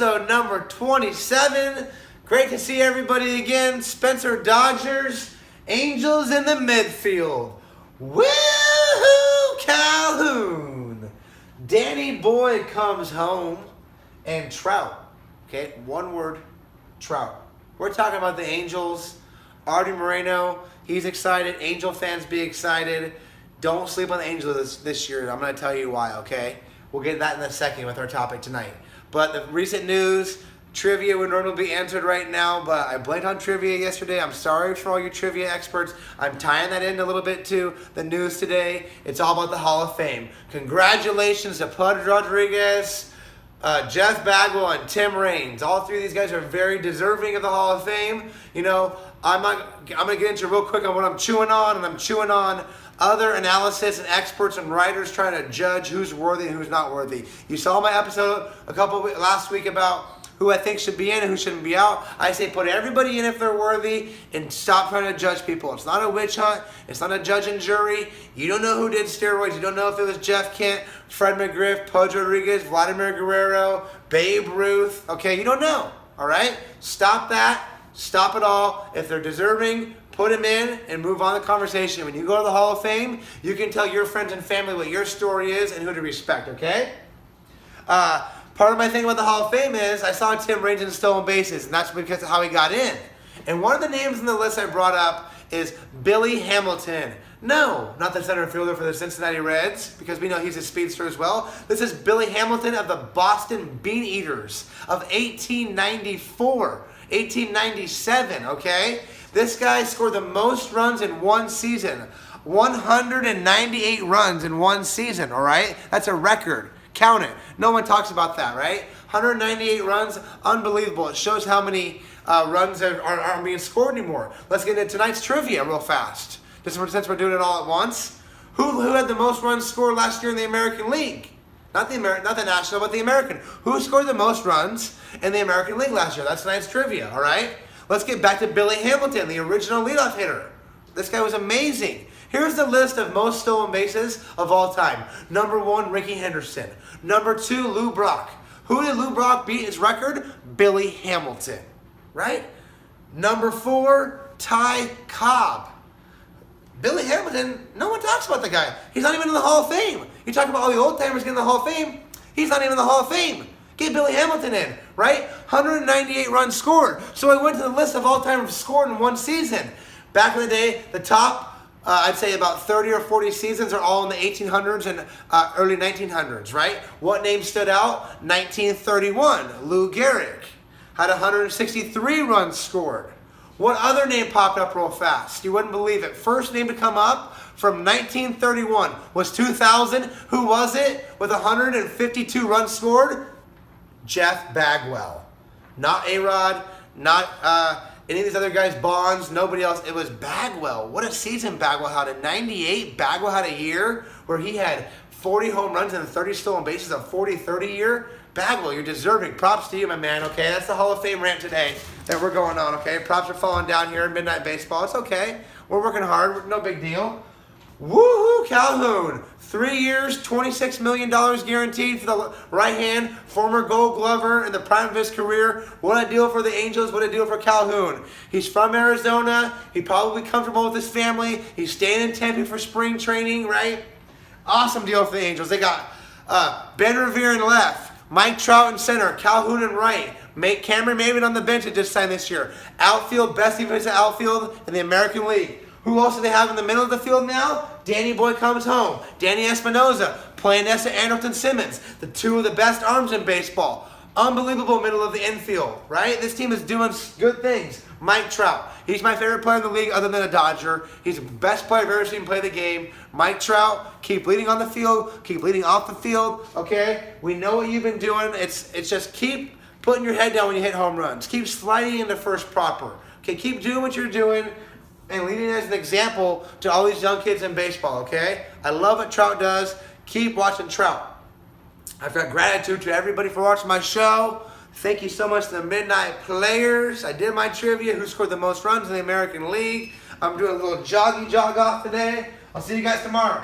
episode number 27. Great to see everybody again. Spencer.Dodgers, Angels in the midfield. Woo-hoo, Calhoun. Danny Boy comes home, and Trout. Okay, one word, Trout. We're talking about the Angels. Artie Moreno, he's excited. Angel fans, be excited. Don't sleep on the Angels this year. I'm going to tell you why, okay? We'll get that in a second with our topic tonight. But the recent news, trivia would normally be answered right now, but I blanked on trivia yesterday. I'm sorry for all you trivia experts. I'm tying that in a little bit to the news today. It's all about the Hall of Fame. Congratulations to Pudge Rodriguez, Jeff Bagwell, and Tim Raines. All three of these guys are very deserving of the Hall of Fame. You know, I'm going to get into real quick on what I'm chewing on, and I'm chewing on other analysis and experts and writers trying to judge who's worthy and who's not worthy. You saw my episode last week about who I think should be in and who shouldn't be out. I say put everybody in if they're worthy and stop trying to judge people. It's not a witch hunt. It's not a judge and jury. You don't know who did steroids. You don't know if it was Jeff Kent, Fred McGriff, Pudge Rodriguez, Vladimir Guerrero, Babe Ruth. Okay, you don't know. All right? Stop that. Stop it all. If they're deserving, put them in and move on the conversation. When you go to the Hall of Fame, you can tell your friends and family what your story is and who to respect, okay? Part of my thing about the Hall of Fame is I saw Tim Raines in stolen bases, and that's because of how he got in. And one of the names in the list I brought up is Billy Hamilton. No, not the center fielder for the Cincinnati Reds, because we know he's a speedster as well. This is Billy Hamilton of the Boston Bean Eaters of 1894. 1897, okay? This guy scored the most runs in one season. 198 runs in one season, all right? That's a record. Count it. No one talks about that, right? 198 runs, unbelievable. It shows how many runs aren't being scored anymore. Let's get into tonight's trivia real fast. Just since we're doing it all at once. Who had the most runs scored last year in the American League? Not the National, but the American. Who scored the most runs in the American League last year? That's tonight's trivia, all right? Let's get back to Billy Hamilton, the original leadoff hitter. This guy was amazing. Here's the list of most stolen bases of all time. Number 1, Rickey Henderson. Number 2, Lou Brock. Who did Lou Brock beat his record? Billy Hamilton, right? Number 4, Ty Cobb. Billy Hamilton, no one talks about the guy. He's not even in the Hall of Fame. You talk about all the old-timers getting in the Hall of Fame. He's not even in the Hall of Fame. Get Billy Hamilton in, right? 198 runs scored. So I went to the list of all-timers scored in one season. Back in the day, the top, I'd say about 30 or 40 seasons are all in the 1800s and early 1900s, right? What name stood out? 1931, Lou Gehrig. Had 163 runs scored. What other name popped up real fast? You wouldn't believe it. First name to come up from 1931 was 2000. Who was it with 152 runs scored? Jeff Bagwell. Not A-Rod, not any of these other guys, Bonds, nobody else. It was Bagwell. What a season Bagwell had. In 98, Bagwell had a year where he had 40 home runs and 30 stolen bases, a 40-30 year. Bagwell, you're deserving. Props to you, my man, okay? That's the Hall of Fame rant today that we're going on, okay? Props are falling down here in Midnight Baseball. It's okay. We're working hard. No big deal. Woohoo, Calhoun. 3 years, $26 million guaranteed for the right hand, former Gold Glover in the prime of his career. What a deal for the Angels. What a deal for Calhoun. He's from Arizona. He's probably comfortable with his family. He's staying in Tempe for spring training, right? Awesome deal for the Angels. They got Ben Revere in left. Mike Trout in center, Calhoun in right. Cameron Maven on the bench that just signed this year. Outfield, best defensive outfield in the American League. Who else do they have in the middle of the field now? Danny Boy comes home. Danny Espinosa playing next to Andrelton Simmons. The two of the best arms in baseball. Unbelievable middle of the infield, right? This team is doing good things. Mike Trout. He's my favorite player in the league other than a Dodger. He's the best player I've ever seen play the game. Mike Trout, keep leading on the field. Keep leading off the field, okay? We know what you've been doing. It's just keep putting your head down when you hit home runs. Keep sliding into first proper. Okay, keep doing what you're doing and leading as an example to all these young kids in baseball, okay? I love what Trout does. Keep watching Trout. I've got gratitude to everybody for watching my show. Thank you so much to the Midnight Players. I did my trivia, who scored the most runs in the American League. I'm doing a little jog off today. I'll see you guys tomorrow.